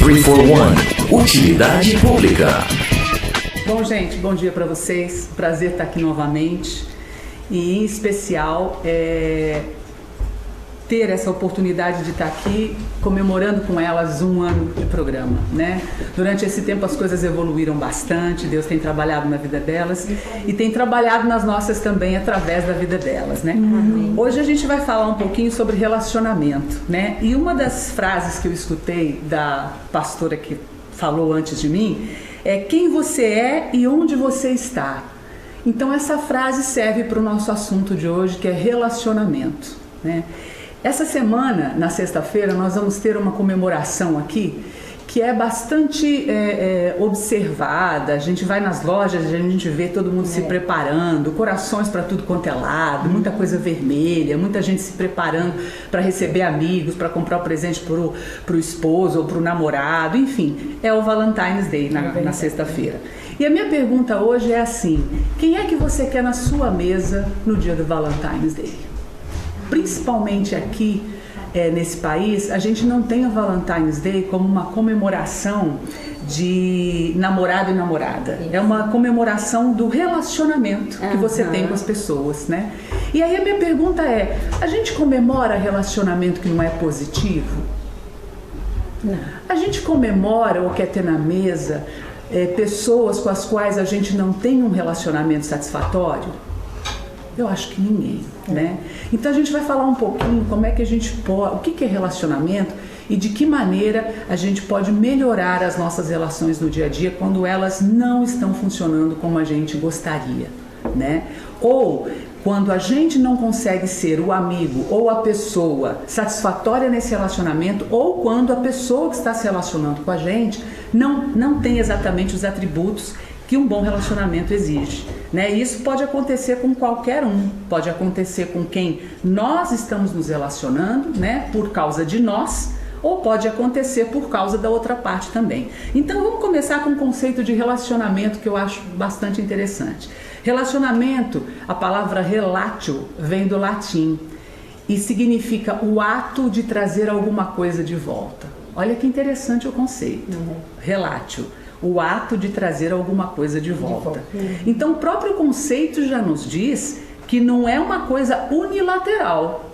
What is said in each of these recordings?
341, Utilidade Pública. Bom, gente, bom dia para vocês. Prazer estar aqui novamente. E, em especial, ter essa oportunidade de estar aqui comemorando com elas um ano de programa, né? Durante esse tempo as coisas evoluíram bastante, Deus tem trabalhado na vida delas e tem trabalhado nas nossas também através da vida delas, né? Hoje a gente vai falar um pouquinho sobre relacionamento, né? E uma das frases que eu escutei da pastora que falou antes de mim é: quem você é e onde você está. Então essa frase serve para o nosso assunto de hoje, que é relacionamento, né? Essa semana, na sexta-feira, nós vamos ter uma comemoração aqui que é bastante observada. A gente vai nas lojas, a gente vê todo mundo se preparando, corações para tudo quanto é lado, muita coisa vermelha, muita gente se preparando para receber amigos, para comprar o presente pro esposo ou pro namorado, enfim, é o Valentine's Day na sexta-feira. E a minha pergunta hoje é assim: quem é que você quer na sua mesa no dia do Valentine's Day? Principalmente aqui nesse país, a gente não tem o Valentine's Day como uma comemoração de namorado e namorada. É uma comemoração do relacionamento que você tem com as pessoas, né? E aí a minha pergunta é: a gente comemora relacionamento que não é positivo? Não. A gente comemora ou quer ter na mesa pessoas com as quais a gente não tem um relacionamento satisfatório? Eu acho que ninguém, né? Então a gente vai falar um pouquinho como é que a gente pode, o que é relacionamento e de que maneira a gente pode melhorar as nossas relações no dia a dia quando elas não estão funcionando como a gente gostaria, né? Ou quando a gente não consegue ser o amigo ou a pessoa satisfatória nesse relacionamento, ou quando a pessoa que está se relacionando com a gente não tem exatamente os atributos que um bom relacionamento exige, né? Isso pode acontecer com qualquer um, pode acontecer com quem nós estamos nos relacionando, né? Por causa de nós, ou pode acontecer por causa da outra parte também. Então vamos começar com o conceito de relacionamento, que eu acho bastante interessante. Relacionamento, a palavra relatio vem do latim e significa o ato de trazer alguma coisa de volta. Olha que interessante o conceito. Relatio, o ato de trazer alguma coisa de volta. Então o próprio conceito já nos diz que não é uma coisa unilateral,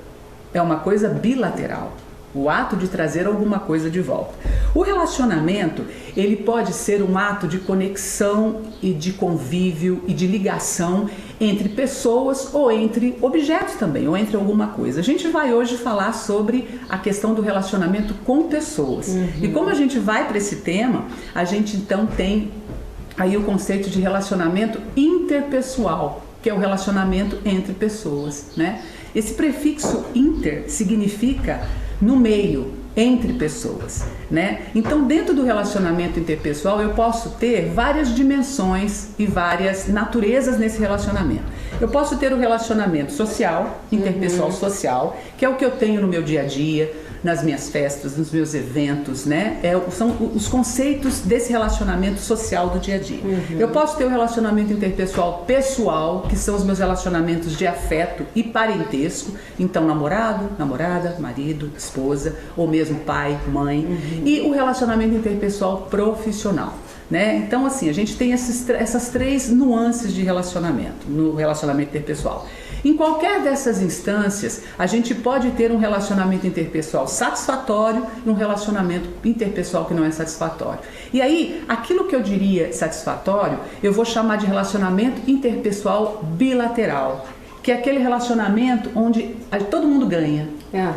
é uma coisa bilateral. O ato de trazer alguma coisa de volta. O relacionamento, ele pode ser um ato de conexão e de convívio e de ligação entre pessoas ou entre objetos também, ou entre alguma coisa. A gente vai hoje falar sobre a questão do relacionamento com pessoas. E como a gente vai para esse tema, a gente então tem aí o conceito de relacionamento interpessoal, que é o relacionamento entre pessoas, né? Esse prefixo inter significa no meio, entre pessoas, né? Então, dentro do relacionamento interpessoal, eu posso ter várias dimensões e várias naturezas nesse relacionamento. Eu posso ter o relacionamento social, interpessoal social, que é o que eu tenho no meu dia a dia, nas minhas festas, nos meus eventos, né? São os conceitos desse relacionamento social do dia a dia. Eu posso ter o relacionamento interpessoal pessoal, que são os meus relacionamentos de afeto e parentesco, então namorado, namorada, marido, esposa, ou mesmo pai, mãe, e o relacionamento interpessoal profissional, né? Então, assim, a gente tem essas três nuances de relacionamento, no relacionamento interpessoal. Em qualquer dessas instâncias, a gente pode ter um relacionamento interpessoal satisfatório e um relacionamento interpessoal que não é satisfatório. E aí, aquilo que eu diria satisfatório, eu vou chamar de relacionamento interpessoal bilateral, que é aquele relacionamento onde todo mundo ganha.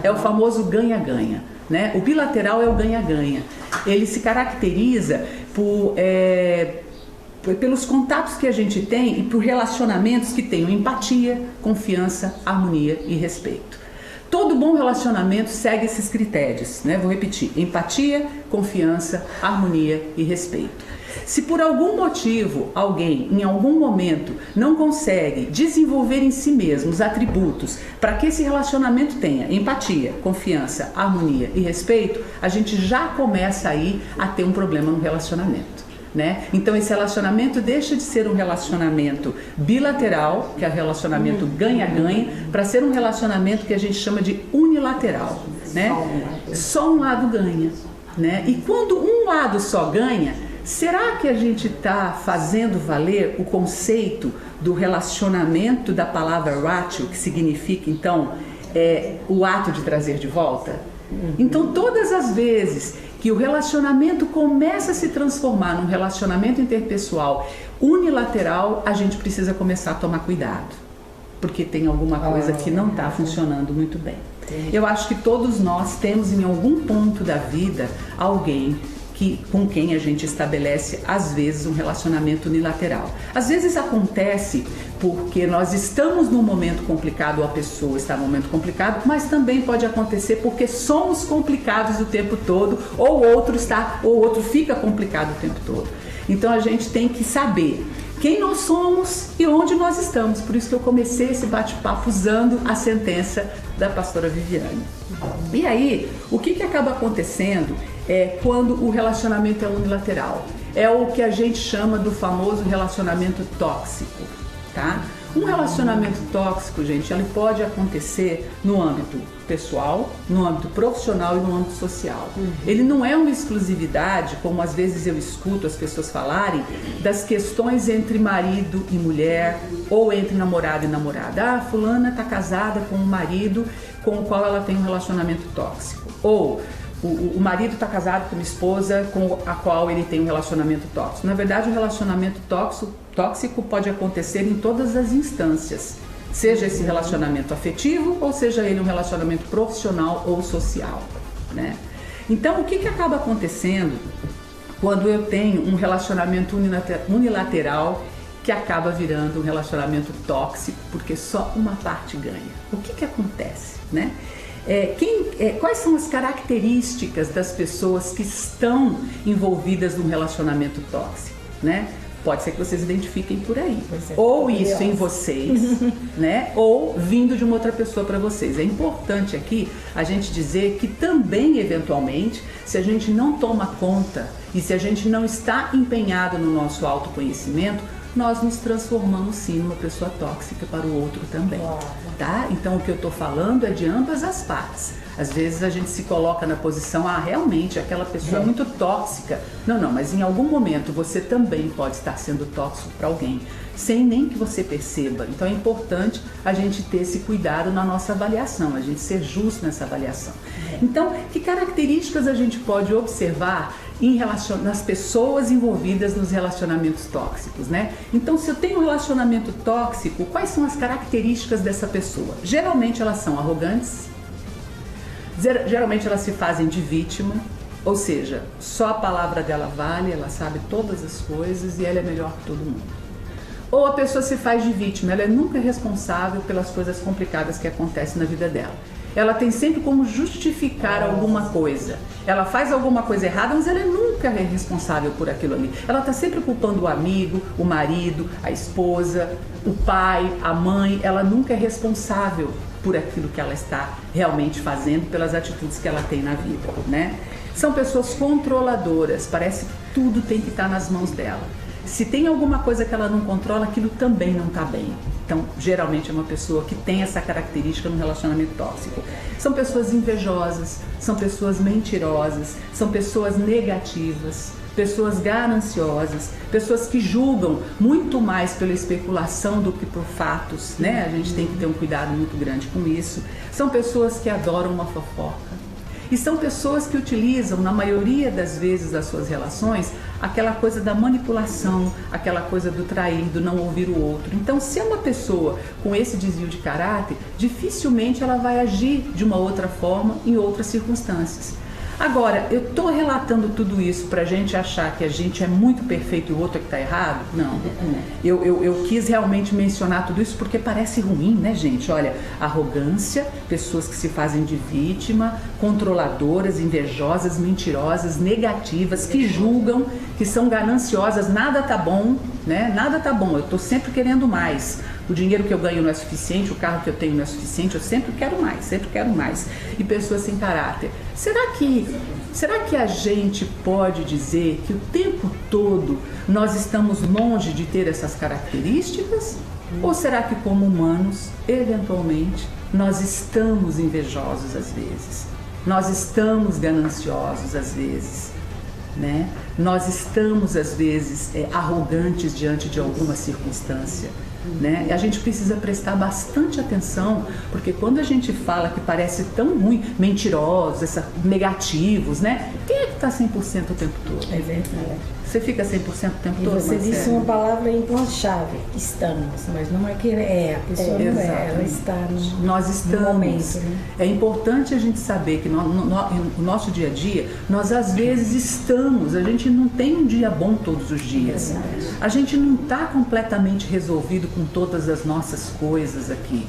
É o famoso ganha-ganha, né? O bilateral é o ganha-ganha. Ele se caracteriza pelos contatos que a gente tem e por relacionamentos que tenham empatia, confiança, harmonia e respeito. Todo bom relacionamento segue esses critérios, né? Vou repetir: empatia, confiança, harmonia e respeito. Se por algum motivo alguém, em algum momento, não consegue desenvolver em si mesmo os atributos para que esse relacionamento tenha empatia, confiança, harmonia e respeito, a gente já começa aí a ter um problema no relacionamento, né? Então esse relacionamento deixa de ser um relacionamento bilateral, que é o relacionamento ganha-ganha, para ser um relacionamento que a gente chama de unilateral, né? Só um lado ganha. né? E quando um lado só ganha, será que a gente está fazendo valer o conceito do relacionamento da palavra ratio, que significa então o ato de trazer de volta? Então todas as vezes que o relacionamento começa a se transformar num relacionamento interpessoal unilateral, a gente precisa começar a tomar cuidado, porque tem alguma coisa que não está funcionando muito bem. Eu acho que todos nós temos em algum ponto da vida alguém com quem a gente estabelece, às vezes, um relacionamento unilateral. Às vezes acontece porque nós estamos num momento complicado, ou a pessoa está num momento complicado, mas também pode acontecer porque somos complicados o tempo todo, ou o outro fica complicado o tempo todo. Então a gente tem que saber quem nós somos e onde nós estamos. Por isso que eu comecei esse bate-papo usando a sentença da pastora Viviane. E aí, o que acaba acontecendo quando o relacionamento é unilateral? É o que a gente chama do famoso relacionamento tóxico, tá? Um relacionamento tóxico, gente, ele pode acontecer no âmbito pessoal, no âmbito profissional e no âmbito social. Ele não é uma exclusividade, como às vezes eu escuto as pessoas falarem, das questões entre marido e mulher ou entre namorado e namorada. Ah, fulana está casada com um marido com o qual ela tem um relacionamento tóxico. Ou o marido está casado com uma esposa com a qual ele tem um relacionamento tóxico. Na verdade, o relacionamento tóxico pode acontecer em todas as instâncias, seja esse relacionamento afetivo ou seja ele um relacionamento profissional ou social, né? Então, o que acaba acontecendo quando eu tenho um relacionamento unilateral que acaba virando um relacionamento tóxico porque só uma parte ganha? O que acontece, né? Quais são as características das pessoas que estão envolvidas num relacionamento tóxico, né? Pode ser que vocês identifiquem por aí, ou isso em vocês, né? Ou vindo de uma outra pessoa para vocês. É importante aqui a gente dizer que também, eventualmente, se a gente não toma conta e se a gente não está empenhado no nosso autoconhecimento, nós nos transformamos sim numa pessoa tóxica para o outro também, tá? Então o que eu estou falando é de ambas as partes. Às vezes a gente se coloca na posição, realmente aquela pessoa é muito tóxica. Não, mas em algum momento você também pode estar sendo tóxico para alguém, sem nem que você perceba. Então é importante a gente ter esse cuidado na nossa avaliação, a gente ser justo nessa avaliação. Então, que características a gente pode observar nas pessoas envolvidas nos relacionamentos tóxicos, né? Então, se eu tenho um relacionamento tóxico, quais são as características dessa pessoa? Geralmente elas são arrogantes, geralmente elas se fazem de vítima, ou seja, só a palavra dela vale, ela sabe todas as coisas e ela é melhor que todo mundo. Ou a pessoa se faz de vítima, ela é nunca responsável pelas coisas complicadas que acontecem na vida dela. Ela tem sempre como justificar alguma coisa. Ela faz alguma coisa errada, mas ela nunca é responsável por aquilo ali. Ela está sempre culpando o amigo, o marido, a esposa, o pai, a mãe. Ela nunca é responsável por aquilo que ela está realmente fazendo, pelas atitudes que ela tem na vida, né? São pessoas controladoras, parece que tudo tem que estar nas mãos dela. Se tem alguma coisa que ela não controla, aquilo também não está bem. Então, geralmente é uma pessoa que tem essa característica no relacionamento tóxico. São pessoas invejosas, são pessoas mentirosas, são pessoas negativas, pessoas gananciosas, pessoas que julgam muito mais pela especulação do que por fatos, né? A gente tem que ter um cuidado muito grande com isso. São pessoas que adoram uma fofoca. E são pessoas que utilizam, na maioria das vezes das suas relações, aquela coisa da manipulação, aquela coisa do trair, do não ouvir o outro. Então, se é uma pessoa com esse desvio de caráter, dificilmente ela vai agir de uma outra forma em outras circunstâncias. Agora, eu estou relatando tudo isso para a gente achar que a gente é muito perfeito e o outro é que está errado? Não. Eu quis realmente mencionar tudo isso porque parece ruim, né, gente? Olha, arrogância, pessoas que se fazem de vítima, controladoras, invejosas, mentirosas, negativas, que julgam, que são gananciosas, nada tá bom, né? Nada tá bom, eu estou sempre querendo mais. O dinheiro que eu ganho não é suficiente, o carro que eu tenho não é suficiente, eu sempre quero mais, sempre quero mais. E pessoas sem caráter. Será que a gente pode dizer que o tempo todo nós estamos longe de ter essas características? Ou será que como humanos, eventualmente, nós estamos invejosos às vezes? Nós estamos gananciosos às vezes, né? Nós estamos às vezes arrogantes diante de alguma circunstância, né? E a gente precisa prestar bastante atenção, porque quando a gente fala que parece tão ruim, mentirosos, negativos, né? Quem é que está 100% o tempo todo? É verdade. Você fica 100% o tempo E todo? você disse uma palavra importante-chave, estamos, mas não é que a pessoa não é, ela está nós estamos. No momento, né? É importante a gente saber que no nosso dia a dia, nós às vezes estamos, a gente não tem um dia bom todos os dias. A gente não está completamente resolvido com todas as nossas coisas aqui.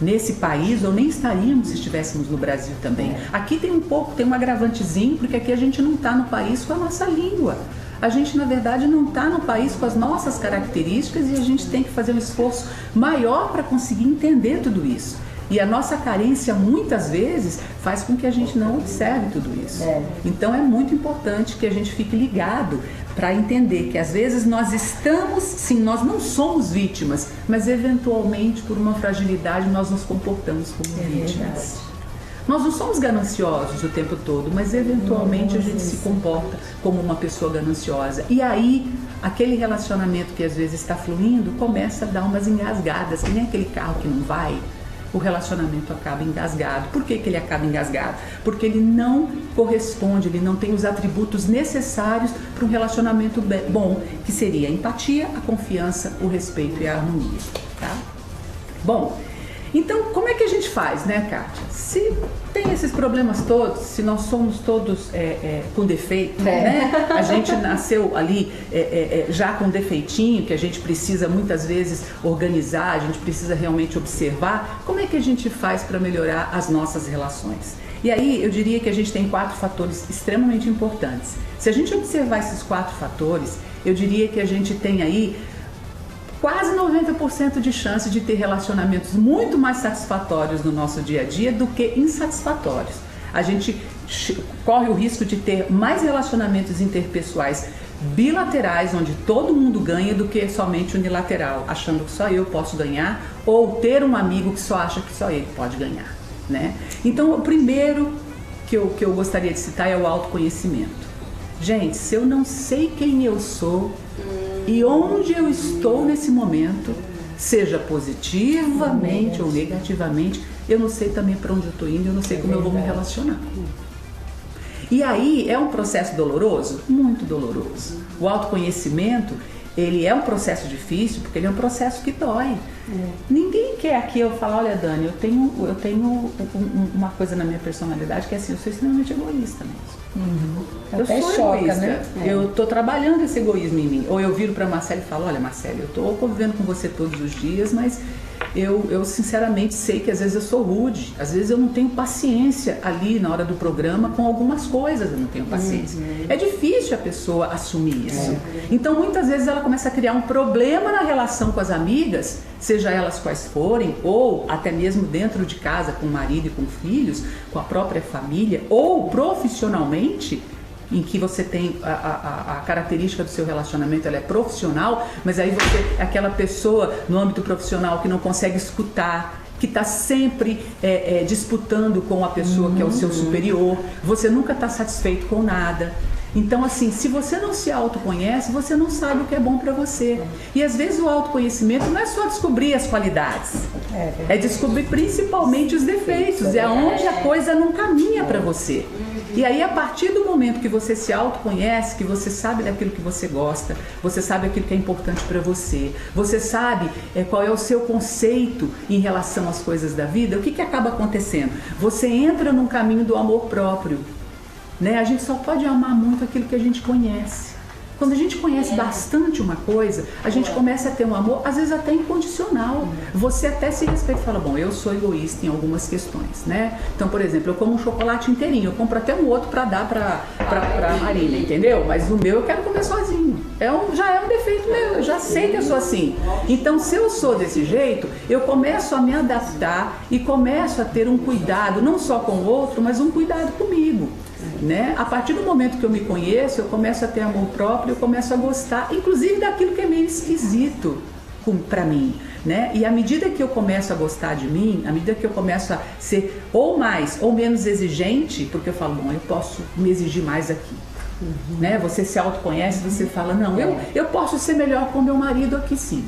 Nesse país, ou nem estaríamos se estivéssemos no Brasil também. Aqui tem um agravantezinho, porque aqui a gente não está no país com a nossa língua. A gente, na verdade, não está no país com as nossas características e a gente tem que fazer um esforço maior para conseguir entender tudo isso. E a nossa carência, muitas vezes, faz com que a gente não observe tudo isso. Então, é muito importante que a gente fique ligado para entender que, às vezes, nós estamos, sim, nós não somos vítimas, mas, eventualmente, por uma fragilidade, nós nos comportamos como vítimas. Nós não somos gananciosos o tempo todo, mas eventualmente a gente se comporta como uma pessoa gananciosa. E aí, aquele relacionamento que às vezes está fluindo, começa a dar umas engasgadas, que nem aquele carro que não vai, o relacionamento acaba engasgado. Por que ele acaba engasgado? Porque ele não corresponde, ele não tem os atributos necessários para um relacionamento bom, que seria a empatia, a confiança, o respeito e a harmonia. Tá? Bom, então, como é que a gente faz, né, Kátia? Se tem esses problemas todos, se nós somos todos com defeito, né? A gente nasceu ali já com defeitinho, que a gente precisa muitas vezes organizar, a gente precisa realmente observar, como é que a gente faz para melhorar as nossas relações? E aí, eu diria que a gente tem 4 fatores extremamente importantes. Se a gente observar esses 4 fatores, eu diria que a gente tem aí quase 90% de chance de ter relacionamentos muito mais satisfatórios no nosso dia a dia do que insatisfatórios. A gente corre o risco de ter mais relacionamentos interpessoais bilaterais, onde todo mundo ganha, do que somente unilateral, achando que só eu posso ganhar, ou ter um amigo que só acha que só ele pode ganhar, né? Então, o primeiro que eu gostaria de citar é o autoconhecimento. Gente, se eu não sei quem eu sou e onde eu estou nesse momento, seja positivamente ou negativamente, eu não sei também para onde eu estou indo, eu não sei como eu vou me relacionar. E aí é um processo doloroso? Muito doloroso. O autoconhecimento, ele é um processo difícil, porque ele é um processo que dói. Ninguém quer aqui eu falar, olha, Dani, eu tenho uma coisa na minha personalidade que é assim, eu sou extremamente egoísta mesmo. Eu sou egoísta, né? Eu estou trabalhando esse egoísmo em mim. Ou eu viro para a Marcela e falo, olha, Marcela, eu estou convivendo com você todos os dias, mas eu sinceramente sei que às vezes eu sou rude, às vezes eu não tenho paciência ali na hora do programa com algumas coisas, eu não tenho paciência. É difícil a pessoa assumir isso. Então muitas vezes ela começa a criar um problema na relação com as amigas, seja elas quais forem, ou até mesmo dentro de casa com o marido e com filhos, com a própria família, ou profissionalmente, em que você tem a característica do seu relacionamento, ela é profissional, mas aí você é aquela pessoa no âmbito profissional que não consegue escutar, que está sempre disputando com a pessoa que é o seu superior, você nunca está satisfeito com nada. Então, assim, se você não se autoconhece, você não sabe o que é bom para você. E às vezes o autoconhecimento não é só descobrir as qualidades, é descobrir principalmente os defeitos, é onde a coisa não caminha para você. E aí, a partir do momento que você se autoconhece, que você sabe daquilo que você gosta, você sabe aquilo que é importante para você, você sabe qual é o seu conceito em relação às coisas da vida, o que acaba acontecendo? Você entra num caminho do amor próprio, né? A gente só pode amar muito aquilo que a gente conhece. Quando a gente conhece bastante uma coisa, a gente começa a ter um amor, às vezes até incondicional. Você até se respeita e fala, bom, eu sou egoísta em algumas questões, né? Então, por exemplo, eu como um chocolate inteirinho, eu compro até um outro para dar pra Marina, entendeu? Mas o meu eu quero comer sozinho. Já é um defeito meu, eu já sei que eu sou assim. Então, se eu sou desse jeito, eu começo a me adaptar e começo a ter um cuidado, não só com o outro, mas um cuidado comigo. Né? A partir do momento que eu me conheço, eu começo a ter amor próprio, eu começo a gostar, inclusive daquilo que é meio esquisito, para mim, né? E à medida que eu começo a gostar de mim, à medida que eu começo a ser ou mais ou menos exigente, porque eu falo, bom, eu posso me exigir mais aqui. Né? Você se autoconhece, você fala, não, eu posso ser melhor com meu marido aqui sim.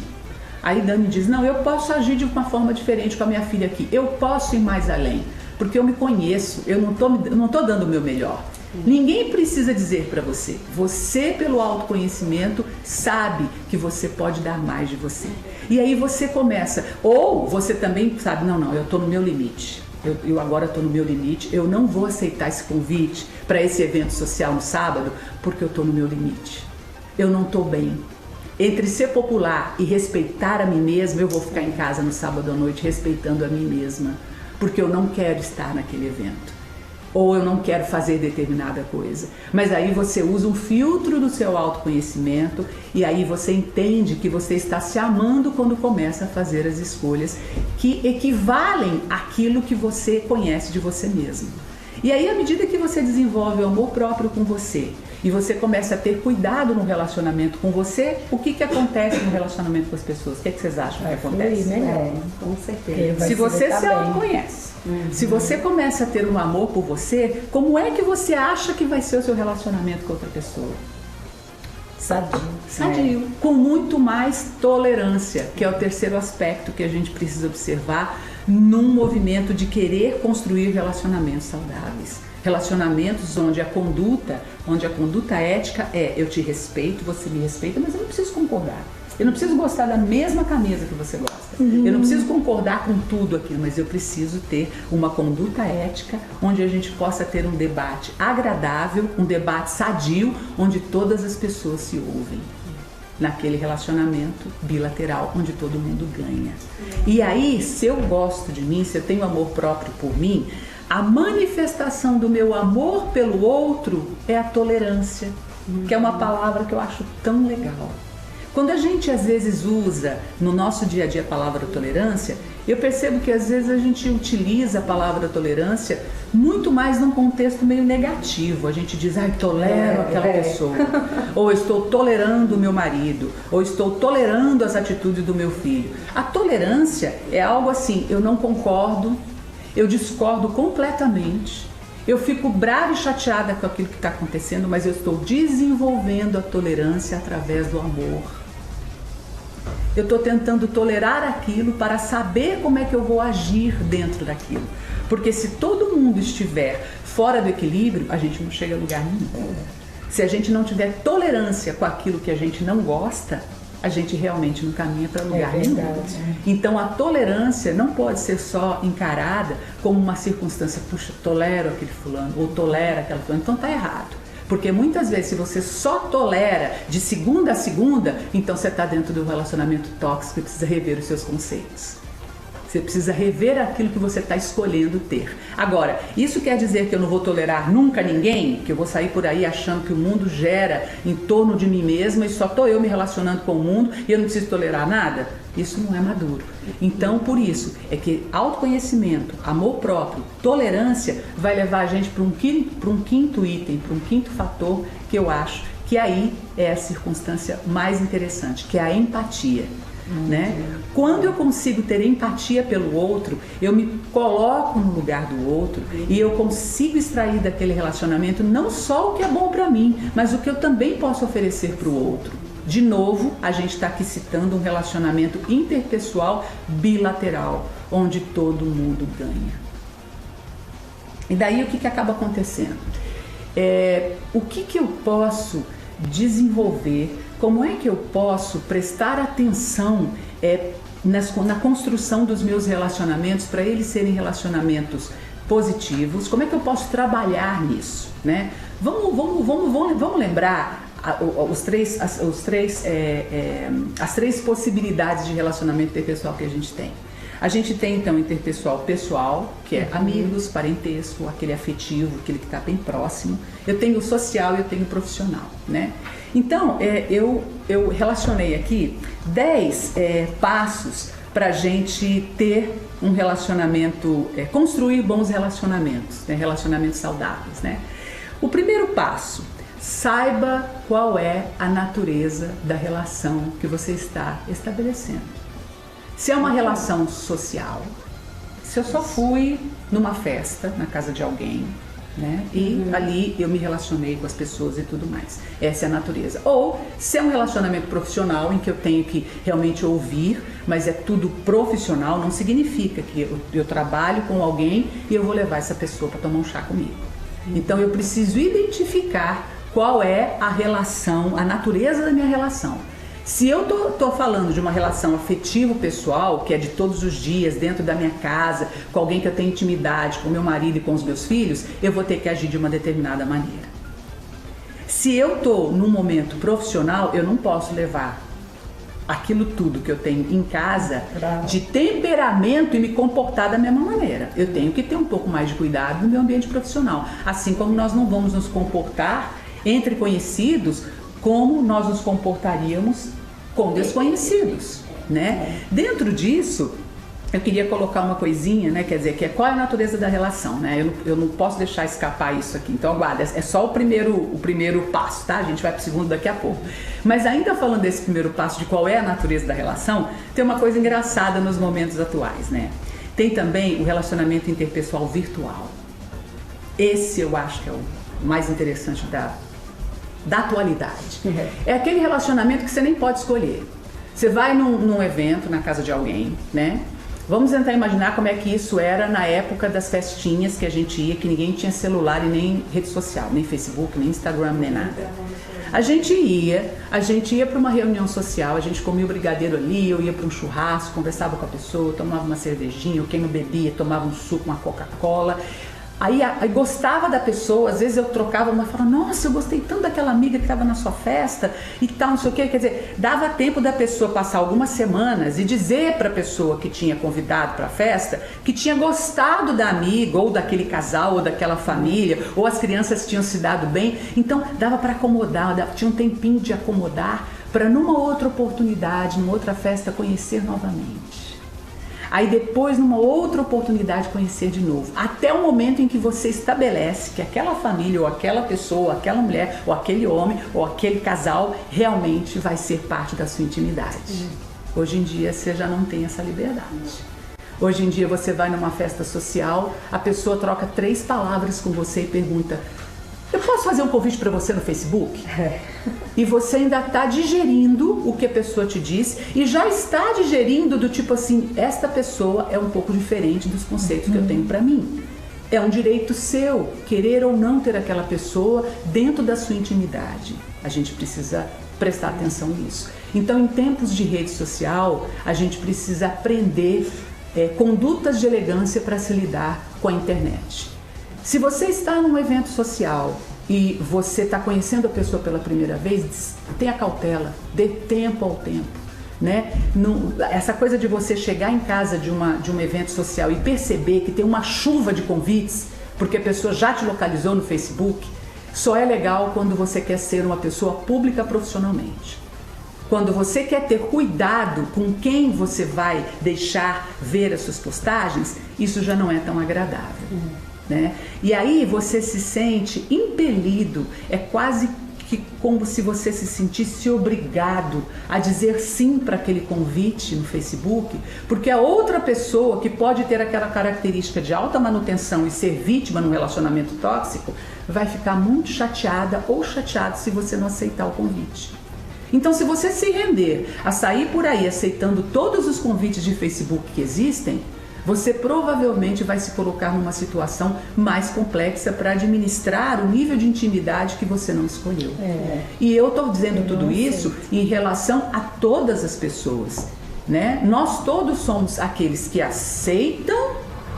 Aí Dani diz, não, eu posso agir de uma forma diferente com a minha filha aqui, eu posso ir mais além, porque eu me conheço, eu não tô dando o meu melhor. Ninguém precisa dizer para você, você pelo autoconhecimento sabe que você pode dar mais de você. E aí você começa, ou você também sabe, não, eu tô no meu limite. Eu agora estou no meu limite, eu não vou aceitar esse convite para esse evento social no sábado, porque eu estou no meu limite. Eu não estou bem. Entre ser popular e respeitar a mim mesma, eu vou ficar em casa no sábado à noite respeitando a mim mesma, porque eu não quero estar naquele evento. Ou eu não quero fazer determinada coisa. Mas aí você usa um filtro do seu autoconhecimento e aí você entende que você está se amando quando começa a fazer as escolhas que equivalem àquilo que você conhece de você mesmo. E aí, à medida que você desenvolve o amor próprio com você e você começa a ter cuidado no relacionamento com você, o que acontece no relacionamento com as pessoas? O que vocês acham que acontece? Melhor. Com certeza. Se você se autoconhece, se você começa a ter um amor por você, como é que você acha que vai ser o seu relacionamento com outra pessoa? Sadio. Com muito mais tolerância, que é o terceiro aspecto que a gente precisa observar num movimento de querer construir relacionamentos saudáveis. Relacionamentos onde a conduta ética é eu te respeito, você me respeita, mas eu não preciso concordar. Eu não preciso gostar da mesma camisa que você gosta. Eu não preciso concordar com tudo aquilo, mas eu preciso ter uma conduta ética onde a gente possa ter um debate agradável, um debate sadio, onde todas as pessoas se ouvem. Naquele relacionamento bilateral onde todo mundo ganha. E aí, se eu gosto de mim, se eu tenho amor próprio por mim, a manifestação do meu amor pelo outro é a tolerância, que é uma palavra que eu acho tão legal. Quando a gente às vezes usa no nosso dia a dia a palavra tolerância, eu percebo que às vezes a gente utiliza a palavra tolerância muito mais num contexto meio negativo. A gente diz, tolero aquela pessoa, ou estou tolerando o meu marido, ou estou tolerando as atitudes do meu filho. A tolerância é algo assim, eu não concordo, eu discordo completamente, eu fico brava e chateada com aquilo que está acontecendo, mas eu estou desenvolvendo a tolerância através do amor. Eu estou tentando tolerar aquilo para saber como é que eu vou agir dentro daquilo. Porque se todo mundo estiver fora do equilíbrio, a gente não chega a lugar nenhum. Se a gente não tiver tolerância com aquilo que a gente não gosta, a gente realmente não caminha para lugar nenhum. Então a tolerância não pode ser só encarada como uma circunstância, puxa, tolero aquele fulano, ou tolera aquela fulana, então está errado. Porque muitas vezes, se você só tolera de segunda a segunda, então você está dentro de um relacionamento tóxico e precisa rever os seus conceitos. Você precisa rever aquilo que você está escolhendo ter. Agora, isso quer dizer que eu não vou tolerar nunca ninguém? Que eu vou sair por aí achando que o mundo gira em torno de mim mesma e só estou eu me relacionando com o mundo e eu não preciso tolerar nada? Isso não é maduro. Então, por isso, é que autoconhecimento, amor próprio, tolerância vai levar a gente para um quinto item, para um quinto fator que eu acho que aí é a circunstância mais interessante, que é a empatia. Né? Quando eu consigo ter empatia pelo outro, eu me coloco no lugar do outro e eu consigo extrair daquele relacionamento não só o que é bom para mim, mas o que eu também posso oferecer para o outro. De novo, a gente está aqui citando um relacionamento interpessoal bilateral, onde todo mundo ganha. E daí o que acaba acontecendo? O que eu posso desenvolver? Como é que eu posso prestar atenção na construção dos meus relacionamentos para eles serem relacionamentos positivos? Como é que eu posso trabalhar nisso, né? Vamos lembrar as três possibilidades de relacionamento interpessoal que a gente tem. A gente tem então interpessoal pessoal, que é amigos, parentesco, aquele afetivo, aquele que está bem próximo. Eu tenho o social e eu tenho o profissional, né? Então, eu relacionei aqui 10 passos para a gente ter um relacionamento, construir bons relacionamentos, né? Relacionamentos saudáveis, né? O primeiro passo Saiba qual é a natureza da relação que você está estabelecendo. Se é uma relação social, se eu só fui numa festa na casa de alguém, né? E ali eu me relacionei com as pessoas e tudo mais. Essa é a natureza. Ou se é um relacionamento profissional em que eu tenho que realmente ouvir, mas é tudo profissional, não significa que eu trabalho com alguém e eu vou levar essa pessoa para tomar um chá comigo. Então eu preciso identificar qual é a relação, a natureza da minha relação. Se eu tô falando de uma relação afetivo-pessoal, que é de todos os dias, dentro da minha casa, com alguém que eu tenho intimidade, com meu marido e com os meus filhos, eu vou ter que agir de uma determinada maneira. Se eu tô num momento profissional, eu não posso levar aquilo tudo que eu tenho em casa de temperamento e me comportar da mesma maneira. Eu tenho que ter um pouco mais de cuidado no meu ambiente profissional. Assim como nós não vamos nos comportar entre conhecidos como nós nos comportaríamos com desconhecidos, né? Dentro disso, eu queria colocar uma coisinha, né? Quer dizer, que é qual é a natureza da relação, né? Eu não posso deixar escapar isso aqui. Então, aguarda, é só o primeiro passo, tá? A gente vai pro segundo daqui a pouco. Mas ainda falando desse primeiro passo de qual é a natureza da relação, tem uma coisa engraçada nos momentos atuais, né? Tem também o relacionamento interpessoal virtual. Esse eu acho que é o mais interessante da atualidade. É aquele relacionamento que você nem pode escolher. Você vai num evento, na casa de alguém, né? Vamos tentar imaginar como é que isso era na época das festinhas que a gente ia, que ninguém tinha celular e nem rede social, nem Facebook, nem Instagram, nem nada. A gente ia para uma reunião social, a gente comia o brigadeiro ali, eu ia para um churrasco, conversava com a pessoa, tomava uma cervejinha, ou quem não bebia, tomava um suco, uma Coca-Cola. Aí gostava da pessoa, às vezes eu trocava uma e falava, nossa, eu gostei tanto daquela amiga que estava na sua festa e tal, não sei o que. Quer dizer, dava tempo da pessoa passar algumas semanas e dizer para a pessoa que tinha convidado para a festa que tinha gostado da amiga, ou daquele casal, ou daquela família, ou as crianças tinham se dado bem. Então dava para acomodar, tinha um tempinho de acomodar para numa outra oportunidade, numa outra festa, conhecer novamente. Aí depois, numa outra oportunidade, conhecer de novo. Até o momento em que você estabelece que aquela família, ou aquela pessoa, ou aquela mulher, ou aquele homem, ou aquele casal, realmente vai ser parte da sua intimidade. Hoje em dia, você já não tem essa liberdade. Hoje em dia, você vai numa festa social, a pessoa troca 3 palavras com você e pergunta, eu posso fazer um convite para você no Facebook? E você ainda está digerindo o que a pessoa te disse e já está digerindo do tipo assim, esta pessoa é um pouco diferente dos conceitos que eu tenho para mim. É um direito seu querer ou não ter aquela pessoa dentro da sua intimidade. A gente precisa prestar atenção nisso. Então, em tempos de rede social, a gente precisa aprender condutas de elegância para se lidar com a internet. Se você está num evento social e você está conhecendo a pessoa pela primeira vez, tenha cautela, dê tempo ao tempo, né? Essa coisa de você chegar em casa de um evento social e perceber que tem uma chuva de convites, porque a pessoa já te localizou no Facebook, só é legal quando você quer ser uma pessoa pública profissionalmente. Quando você quer ter cuidado com quem você vai deixar ver as suas postagens, isso já não é tão agradável. Né? E aí você se sente impelido, é quase que como se você se sentisse obrigado a dizer sim para aquele convite no Facebook, porque a outra pessoa que pode ter aquela característica de alta manutenção e ser vítima num relacionamento tóxico, vai ficar muito chateada ou chateado se você não aceitar o convite. Então, se você se render a sair por aí aceitando todos os convites de Facebook que existem, você provavelmente vai se colocar numa situação mais complexa para administrar o nível de intimidade que você não escolheu. E eu estou dizendo tudo isso em relação a todas as pessoas, né? Nós todos somos aqueles que aceitam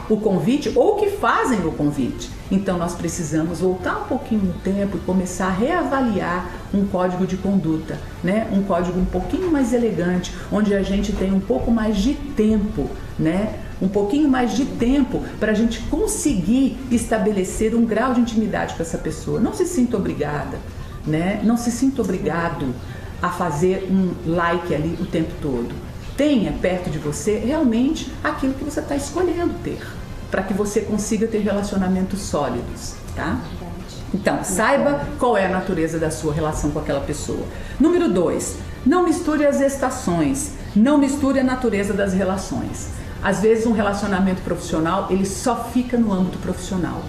o convite ou que fazem o convite. Então nós precisamos voltar um pouquinho no tempo e começar a reavaliar um código de conduta, né? Um código um pouquinho mais elegante, onde a gente tem um pouco mais de tempo, né? Um pouquinho mais de tempo para a gente conseguir estabelecer um grau de intimidade com essa pessoa. Não se sinta obrigada, né? Não se sinta obrigado a fazer um like ali o tempo todo. Tenha perto de você realmente aquilo que você está escolhendo ter, para que você consiga ter relacionamentos sólidos, tá? Verdade. Então, saiba qual é a natureza da sua relação com aquela pessoa. Número 2, não misture as estações, não misture a natureza das relações. Às vezes um relacionamento profissional, ele só fica no âmbito profissional.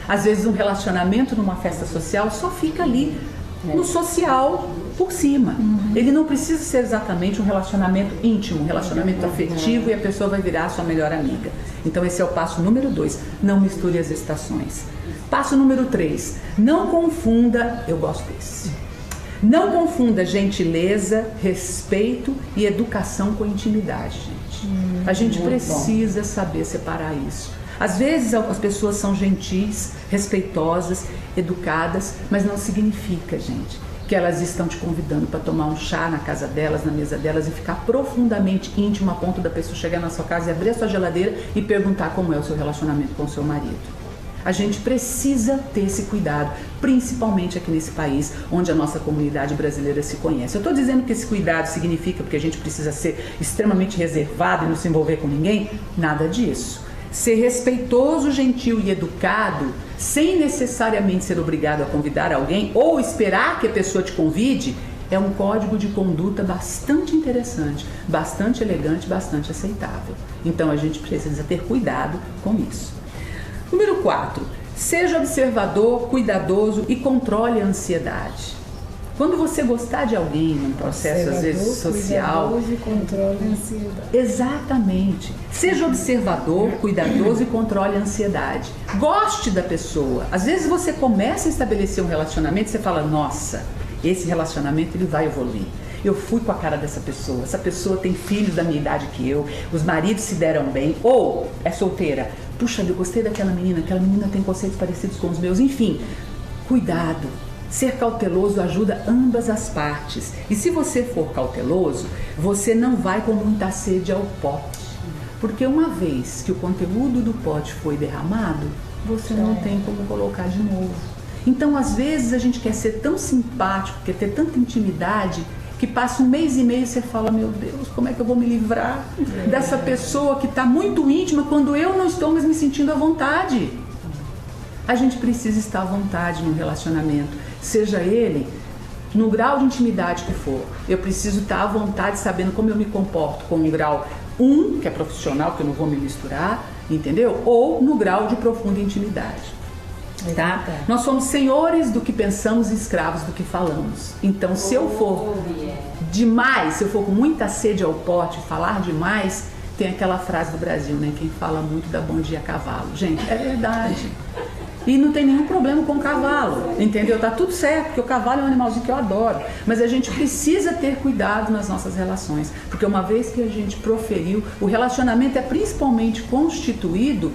Às vezes um relacionamento numa festa social só fica ali no social por cima. Ele não precisa ser exatamente um relacionamento íntimo, um relacionamento afetivo e a pessoa vai virar a sua melhor amiga. Então esse é o passo número 2, não misture as estações. Passo número 3, não confunda, eu gosto desse, não confunda gentileza, respeito e educação com intimidade, gente. A gente precisa saber separar isso. Às vezes as pessoas são gentis, respeitosas, educadas, mas não significa, gente, que elas estão te convidando para tomar um chá na casa delas, na mesa delas e ficar profundamente íntimo a ponto da pessoa chegar na sua casa e abrir a sua geladeira e perguntar como é o seu relacionamento com o seu marido. A gente precisa ter esse cuidado, principalmente aqui nesse país onde a nossa comunidade brasileira se conhece. Eu estou dizendo que esse cuidado significa porque a gente precisa ser extremamente reservado e não se envolver com ninguém? Nada disso. Ser respeitoso, gentil e educado, sem necessariamente ser obrigado a convidar alguém ou esperar que a pessoa te convide, é um código de conduta bastante interessante, bastante elegante, bastante aceitável. Então a gente precisa ter cuidado com isso. Número 4, seja observador, cuidadoso e controle a ansiedade. Quando você gostar de alguém num processo às vezes social... Cuidadoso e controle a ansiedade. Exatamente. Seja observador, cuidadoso e controle a ansiedade. Goste da pessoa. Às vezes você começa a estabelecer um relacionamento e você fala, nossa, esse relacionamento ele vai evoluir. Eu fui com a cara dessa pessoa, essa pessoa tem filhos da minha idade que eu, os maridos se deram bem, ou é solteira. Puxa, eu gostei daquela menina, aquela menina tem conceitos parecidos com os meus, enfim. Cuidado. Ser cauteloso ajuda ambas as partes. E se você for cauteloso, você não vai com muita sede ao pote. Porque uma vez que o conteúdo do pote foi derramado, você não tem como colocar de novo. Então, às vezes, a gente quer ser tão simpático, quer ter tanta intimidade, que passa um mês e meio e você fala, meu Deus, como é que eu vou me livrar dessa pessoa que está muito íntima quando eu não estou mais me sentindo à vontade? A gente precisa estar à vontade no relacionamento, seja ele no grau de intimidade que for. Eu preciso estar à vontade sabendo como eu me comporto com um grau 1, que é profissional, que eu não vou me misturar, entendeu? Ou no grau de profunda intimidade. Tá? Nós somos senhores do que pensamos e escravos do que falamos. Então, se eu for demais, se eu for com muita sede ao pote, falar demais, tem aquela frase do Brasil, né? Quem fala muito dá bom dia a cavalo. Gente, é verdade. E não tem nenhum problema com o cavalo, entendeu? Tá tudo certo, porque o cavalo é um animalzinho que eu adoro. Mas a gente precisa ter cuidado nas nossas relações, porque uma vez que a gente proferiu, o relacionamento é principalmente constituído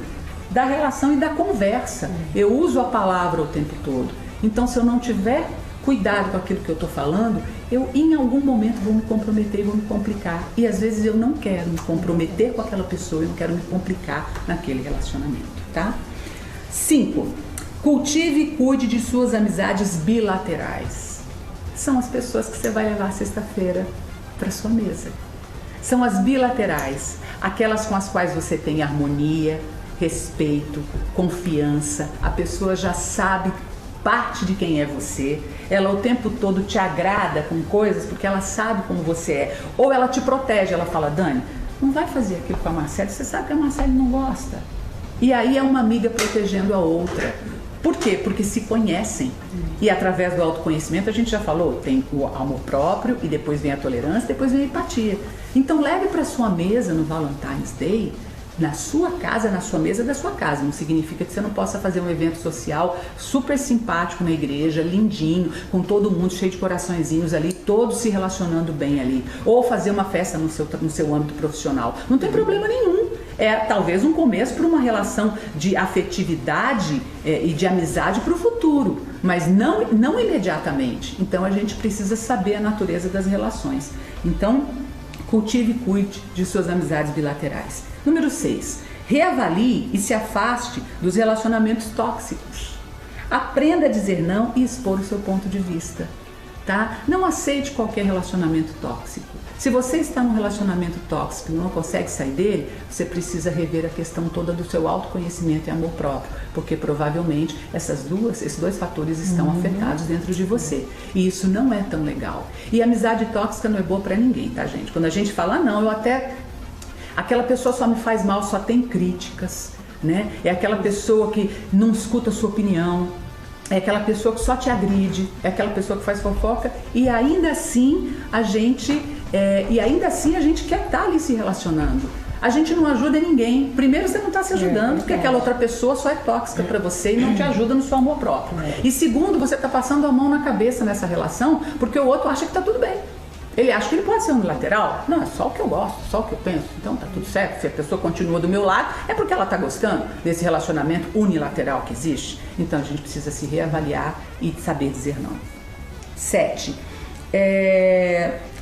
da relação e da conversa. Eu uso a palavra o tempo todo. Então, se eu não tiver cuidado com aquilo que eu estou falando, eu em algum momento vou me comprometer e vou me complicar. E às vezes eu não quero me comprometer com aquela pessoa, eu não quero me complicar naquele relacionamento, tá? 5. Cultive e cuide de suas amizades bilaterais. São as pessoas que você vai levar sexta-feira para sua mesa. São as bilaterais, aquelas com as quais você tem harmonia, respeito, confiança, a pessoa já sabe parte de quem é você, ela o tempo todo te agrada com coisas porque ela sabe como você é, ou ela te protege, ela fala, Dani, não vai fazer aquilo com a Marcele, você sabe que a Marcele não gosta. E aí é uma amiga protegendo a outra. Por quê? Porque se conhecem. E através do autoconhecimento, a gente já falou, tem o amor próprio e depois vem a tolerância, depois vem a empatia. Então leve para sua mesa no Valentine's Day, na sua casa, na sua mesa da sua casa. Não significa que você não possa fazer um evento social super simpático na igreja, lindinho, com todo mundo cheio de coraçõezinhos ali, todos se relacionando bem ali. Ou fazer uma festa no seu âmbito profissional. Não tem problema nenhum. É talvez um começo para uma relação de afetividade e de amizade para o futuro, mas não imediatamente. Então a gente precisa saber a natureza das relações. Então, cultive e cuide de suas amizades bilaterais. Número 6. Reavalie e se afaste dos relacionamentos tóxicos. Aprenda a dizer não e expor o seu ponto de vista. tá? Não aceite qualquer relacionamento tóxico. Se você está num relacionamento tóxico e não consegue sair dele, você precisa rever a questão toda do seu autoconhecimento e amor próprio, porque provavelmente esses dois fatores estão afetados dentro de você. E isso não é tão legal. E a amizade tóxica não é boa pra ninguém, tá, gente? Quando a gente fala, não, aquela pessoa só me faz mal, só tem críticas, né? É aquela pessoa que não escuta a sua opinião, é aquela pessoa que só te agride, é aquela pessoa que faz fofoca e ainda assim a gente quer estar ali se relacionando. A gente não ajuda ninguém. Primeiro, você não está se ajudando, porque aquela outra pessoa só é tóxica para você e não te ajuda no seu amor próprio. E segundo, você está passando a mão na cabeça nessa relação porque o outro acha que está tudo bem. Ele acha que ele pode ser unilateral. Não, é só o que eu gosto, só o que eu penso. Então tá tudo certo. Se a pessoa continua do meu lado, é porque ela tá gostando desse relacionamento unilateral que existe. Então a gente precisa se reavaliar e saber dizer não. 7.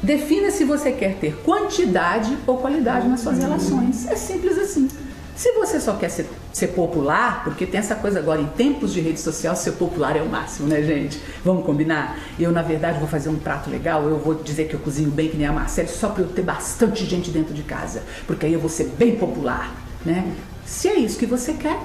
Defina se você quer ter quantidade ou qualidade nas suas relações. É simples assim. Se você só quer ser popular, porque tem essa coisa agora, em tempos de rede social, ser popular é o máximo, né, gente? Vamos combinar? Eu, na verdade, vou fazer um prato legal, eu vou dizer que eu cozinho bem que nem a Marcele, só para eu ter bastante gente dentro de casa, porque aí eu vou ser bem popular, né? Se é isso que você quer,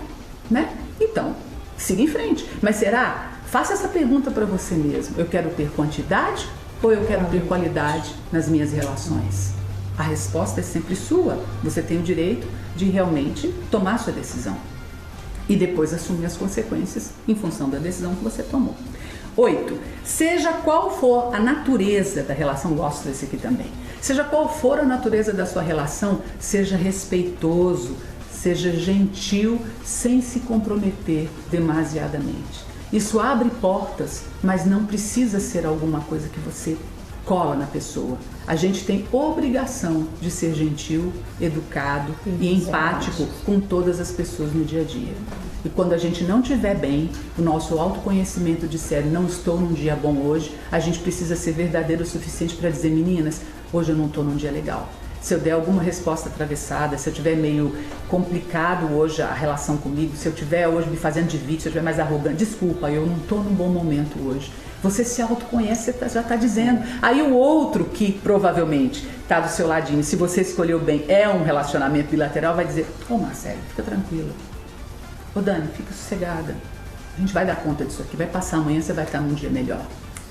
né? Então, siga em frente. Mas será? Faça essa pergunta para você mesmo. Eu quero ter quantidade ou eu quero ter qualidade nas minhas relações? A resposta é sempre sua. Você tem o direito de realmente tomar sua decisão e depois assumir as consequências em função da decisão que você tomou. 8. Seja qual for a natureza da relação, gosto desse aqui também, seja qual for a natureza da sua relação, seja respeitoso, seja gentil, sem se comprometer demasiadamente. Isso abre portas, mas não precisa ser alguma coisa que você cola na pessoa. A gente tem obrigação de ser gentil, educado e empático com todas as pessoas no dia a dia. E quando a gente não estiver bem, o nosso autoconhecimento disser não estou num dia bom hoje, a gente precisa ser verdadeiro o suficiente para dizer, meninas, hoje eu não estou num dia legal. Se eu der alguma resposta atravessada, se eu tiver meio complicado hoje a relação comigo, se eu tiver hoje me fazendo de vítima, se eu estiver mais arrogante, desculpa, eu não estou num bom momento hoje. Você se autoconhece, você já está dizendo. Aí o outro que provavelmente está do seu ladinho, se você escolheu bem, é um relacionamento bilateral, vai dizer, ô Marcelo, fica tranquila. Ô Dani, fica sossegada. A gente vai dar conta disso aqui, vai passar amanhã, você vai estar num dia melhor.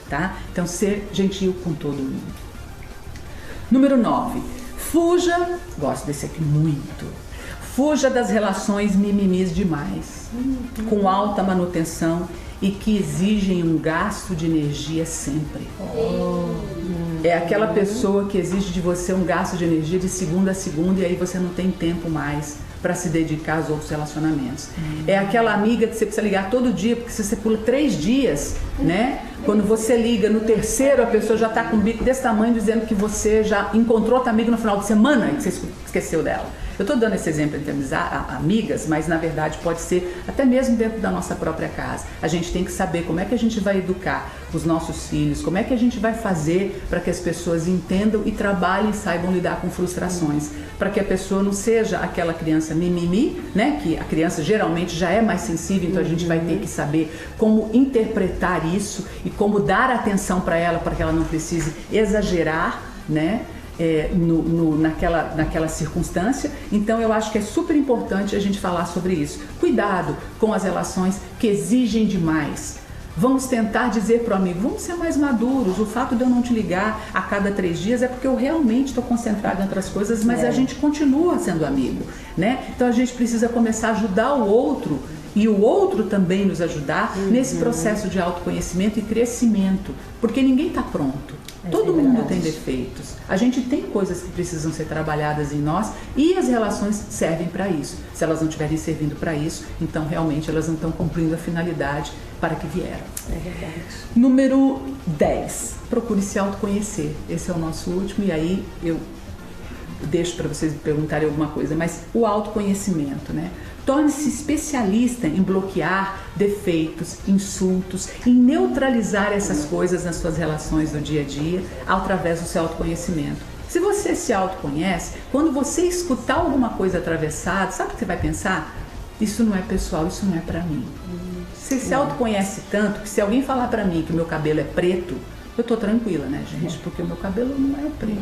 Tá? Então, ser gentil com todo mundo. Número 9. Fuja, gosto desse aqui muito, fuja das relações mimimis demais, com alta manutenção e que exigem um gasto de energia sempre. É aquela pessoa que exige de você um gasto de energia de segunda a segunda e aí você não tem tempo mais para se dedicar aos outros relacionamentos. É aquela amiga que você precisa ligar todo dia, porque se você pula 3 dias, né? Quando você liga no terceiro, a pessoa já está com um bico desse tamanho dizendo que você já encontrou outra amiga no final de semana e que você esqueceu dela. Eu estou dando esse exemplo entre amigas, mas na verdade pode ser até mesmo dentro da nossa própria casa. A gente tem que saber como é que a gente vai educar os nossos filhos, como é que a gente vai fazer para que as pessoas entendam e trabalhem e saibam lidar com frustrações, para que a pessoa não seja aquela criança mimimi, né? Que a criança geralmente já é mais sensível, então a gente vai ter que saber como interpretar isso e como dar atenção para que ela não precise exagerar, né? Naquela circunstância. Então eu acho que é super importante a gente falar sobre isso. Cuidado com as relações que exigem demais. Vamos tentar dizer para o amigo, vamos ser mais maduros. O fato de eu não te ligar a cada 3 dias é porque eu realmente estou concentrada em outras coisas, mas a gente continua sendo amigo, né? Então a gente precisa começar a ajudar o outro e o outro também nos ajudar nesse processo de autoconhecimento e crescimento, porque ninguém está pronto. Todo mundo tem defeitos. A gente tem coisas que precisam ser trabalhadas em nós e as relações servem para isso. Se elas não estiverem servindo para isso, então realmente elas não estão cumprindo a finalidade para que vieram. É verdade. Número 10. Procure se autoconhecer. Esse é o nosso último e aí eu deixo para vocês me perguntarem alguma coisa, mas o autoconhecimento, né? Torne-se especialista em bloquear defeitos, insultos, em neutralizar essas coisas nas suas relações do dia a dia através do seu autoconhecimento. Se você se autoconhece, quando você escutar alguma coisa atravessada, sabe o que você vai pensar? Isso não é pessoal, isso não é pra mim. Você se autoconhece tanto que se alguém falar pra mim que o meu cabelo é preto, eu tô tranquila, né, gente? Porque o meu cabelo não é preto.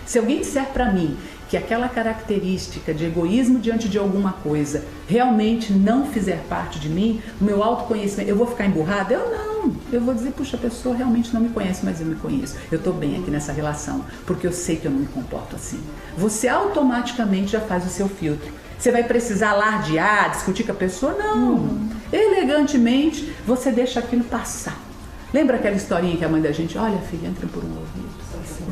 Se alguém disser para mim que aquela característica de egoísmo diante de alguma coisa realmente não fizer parte de mim, o meu autoconhecimento, eu vou ficar emburrada? Eu não. Eu vou dizer, puxa, a pessoa realmente não me conhece, mas eu me conheço. Eu tô bem aqui nessa relação, porque eu sei que eu não me comporto assim. Você automaticamente já faz o seu filtro. Você vai precisar alardear, discutir com a pessoa? Não. Elegantemente, você deixa aquilo passar. Lembra aquela historinha que a mãe da gente, olha filha, entra por um ouvido,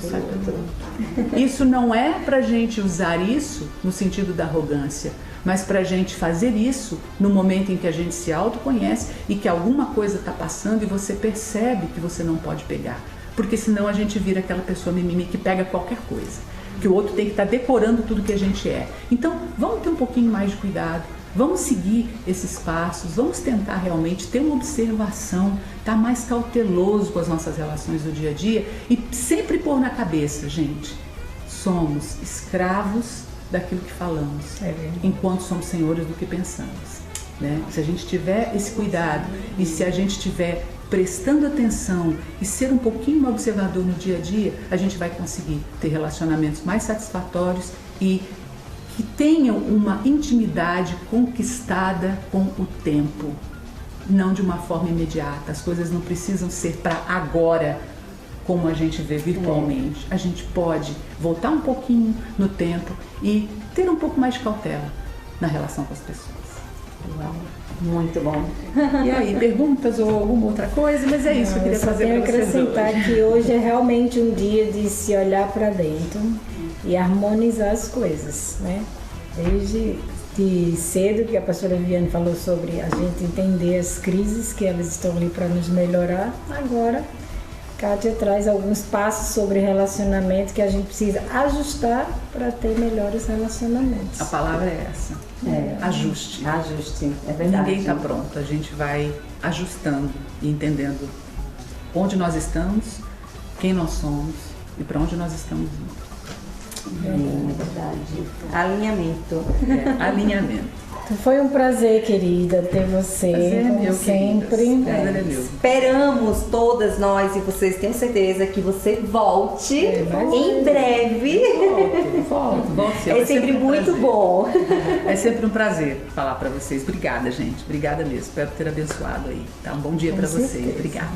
sai pelo outro. Isso não é pra gente usar isso no sentido da arrogância, mas pra gente fazer isso no momento em que a gente se autoconhece e que alguma coisa tá passando e você percebe que você não pode pegar. Porque senão a gente vira aquela pessoa mimimi que pega qualquer coisa, que o outro tem que estar decorando tudo que a gente é. Então, vamos ter um pouquinho mais de cuidado. Vamos seguir esses passos, vamos tentar realmente ter uma observação, estar mais cauteloso com as nossas relações do dia a dia e sempre pôr na cabeça, gente, somos escravos daquilo que falamos, enquanto somos senhores do que pensamos, né? Se a gente tiver esse cuidado e se a gente tiver prestando atenção e ser um pouquinho mais observador no dia a dia, a gente vai conseguir ter relacionamentos mais satisfatórios e que tenham uma intimidade conquistada com o tempo, não de uma forma imediata. As coisas não precisam ser para agora, como a gente vê virtualmente. A gente pode voltar um pouquinho no tempo e ter um pouco mais de cautela na relação com as pessoas. Uau, muito bom. E aí, perguntas ou alguma outra coisa? Mas é isso que eu queria fazer para vocês hoje. Eu quero acrescentar que hoje é realmente um dia de se olhar para dentro e harmonizar as coisas, né? Desde cedo que a pastora Viviane falou sobre a gente entender as crises que elas estão ali para nos melhorar. Agora, Kátia traz alguns passos sobre relacionamento que a gente precisa ajustar para ter melhores relacionamentos. A palavra é essa, ajuste. Ajuste, é verdade. Ninguém está pronto, a gente vai ajustando e entendendo onde nós estamos, quem nós somos e para onde nós estamos indo. É verdade. Alinhamento. Alinhamento. Então foi um prazer, querida, ter você, como sempre. Prazer é meu. Esperamos todas nós e vocês, tenho certeza que você volte em breve. Volte. É sempre muito bom. É sempre um prazer falar para vocês. Obrigada, gente. Obrigada mesmo. Espero ter abençoado aí. Tá? Um bom dia para vocês. Obrigada.